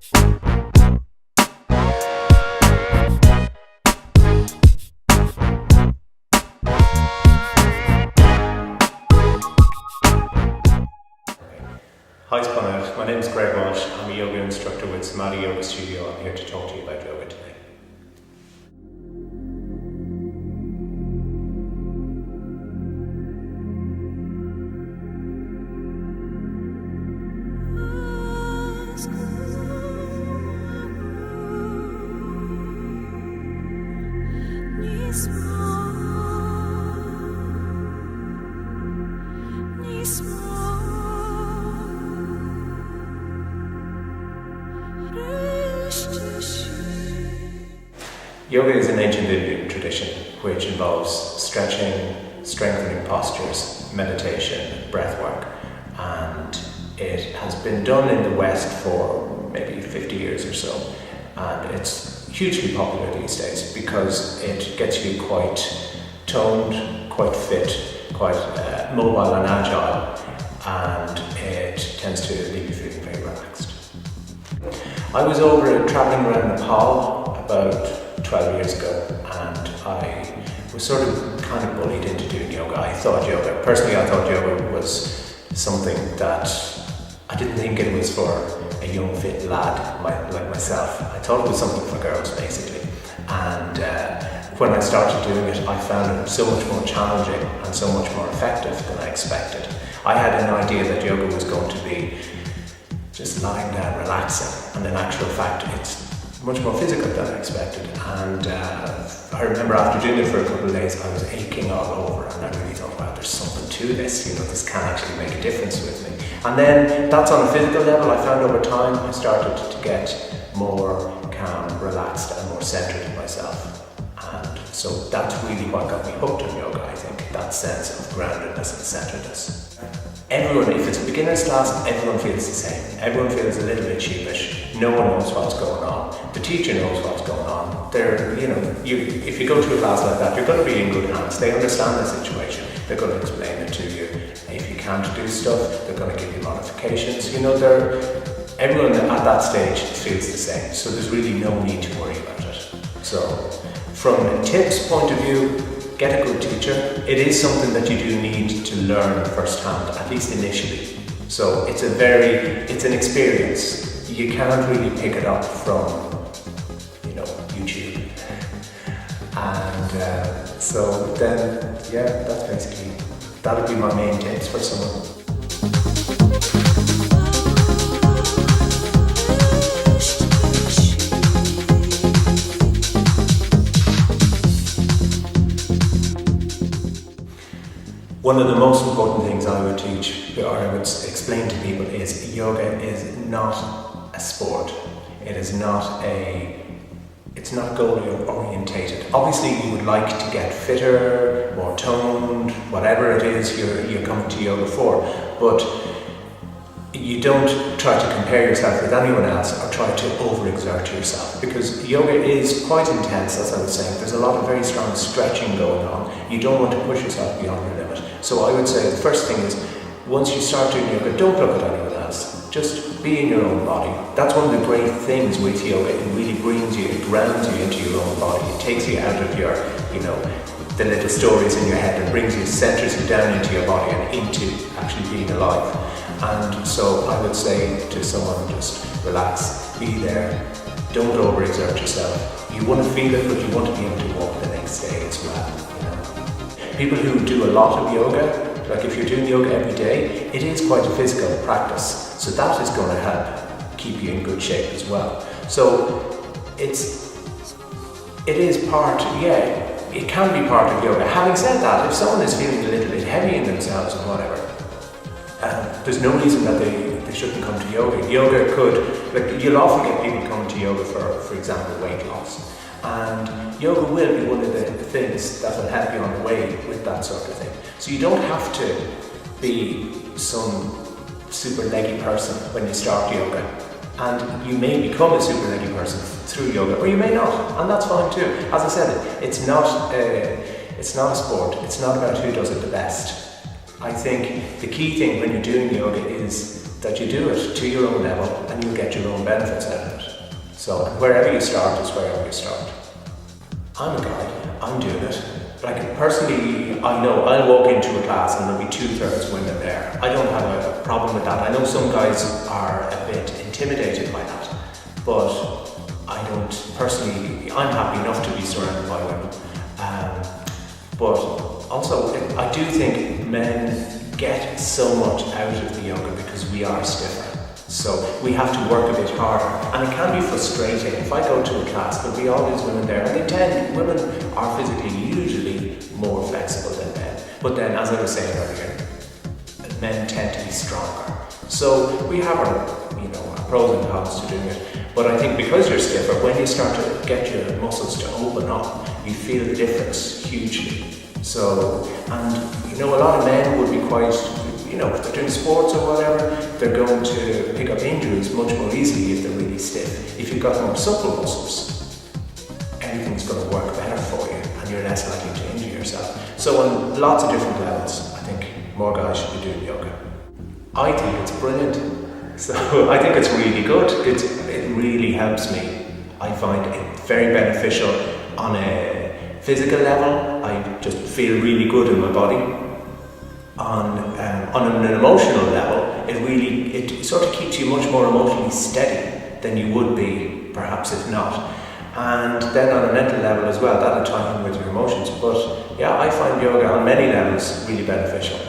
Hi SpunOut, my name is Greg Walsh. I'm a yoga instructor with Samadhi Yoga Studio. I'm here to talk to you about yoga today. Yoga is an ancient Indian tradition which involves stretching, strengthening postures, meditation, breath work, and it has been done in the West for maybe 50 years or so, and it's hugely popular these days because it gets you quite toned, quite fit, quite mobile and agile, and it tends to leave you feeling very relaxed. I was travelling around Nepal about 12 years ago, and I was sort of kind of bullied into doing yoga. Personally I thought yoga was something that I didn't think it was for a young fit lad like myself. I thought it was something for girls basically, and when I started doing it I found it so much more challenging and so much more effective than I expected. I had an idea that yoga was going to be just lying down relaxing, and in actual fact it's much more physical than I expected, and I remember after doing it for a couple of days I was aching all over, and I really thought, wow, there's something to this, this can actually make a difference with me. And then that's on a physical level. I found over time I started to get more calm, relaxed and more centered in myself, and so that's really what got me hooked on yoga, I think, that sense of groundedness and centeredness. Everyone, if it's a beginner's class, everyone feels the same. Everyone feels a little bit sheepish. No one knows what's going on. The teacher knows what's going on. If you go to a class like that, you're going to be in good hands. They understand the situation. They're going to explain it to you. If you can't do stuff, they're going to give you modifications. Everyone at that stage feels the same. So there's really no need to worry about it. So from a tips point of view, get a good teacher. It is something that you do need to learn firsthand, at least initially. So it's an experience. You can't really pick it up from, YouTube. And so then, that'll be my main tips for someone. One of the most important things I would teach, or I would explain to people, is yoga is not a sport. It's not goal orientated. Obviously you would like to get fitter, more toned, whatever it is you're coming to yoga for, but you don't try to compare yourself with anyone else or try to overexert yourself, because yoga is quite intense, as I was saying. There's a lot of very strong stretching going on. You don't want to push yourself beyond your limit. So I would say the first thing is, once you start doing yoga, don't look at anyone else. Just be in your own body. That's one of the great things with yoga. It really brings you, it grounds you into your own body. It takes you out of your, the little stories in your head, and brings you, centers you down into your body and into actually being alive. And so I would say to someone, just relax, be there, don't overexert yourself. You want to feel it, but you want to be able to walk the next day as well. People who do a lot of yoga, like if you're doing yoga every day, it is quite a physical practice. So that is going to help keep you in good shape as well. So it can be part of yoga. Having said that, if someone is feeling a little bit heavy in themselves or whatever, there's no reason that they shouldn't come to yoga. Yoga you'll often get people coming to yoga for example, weight loss. And yoga will be one of the things that will help you on the way with that sort of thing. So you don't have to be some super leggy person when you start yoga. And you may become a super leggy person through yoga, or you may not, and that's fine too. As I said, it's not a sport. It's not about who does it the best. I think the key thing when you're doing yoga is that you do it to your own level and you'll get your own benefits out of it. So wherever you start is wherever you start. I'm a guy, I'm doing it. Like personally, I know I'll walk into a class and there'll be 2/3 women there. I don't have a problem with that. I know some guys are a bit intimidated by that, but I don't personally, I'm happy enough to be surrounded by women. But also, I do think men get so much out of the yoga because we are stiffer. So we have to work a bit harder, and it can be frustrating. If I go to a class, there'll be all these women there, and women are physically usually more flexible than men. But then, as I was saying earlier, men tend to be stronger. So we have our pros and cons to doing it. But I think because you're stiffer, when you start to get your muscles to open up, you feel the difference hugely. So, and a lot of men would be quite, if they're doing sports or whatever, they're going to pick up injuries much more easily if they're really stiff. If you've got more supple muscles, everything's going to work better for you and you're less likely to injure yourself. So on lots of different levels, I think more guys should be doing yoga. I think it's brilliant. So I think it's really good. It really helps me. I find it very beneficial on a physical level. I just feel really good in my body. On an emotional level, it sort of keeps you much more emotionally steady than you would be perhaps if not. And then on a mental level as well, that'll tie in with your emotions. But yeah, I find yoga on many levels really beneficial.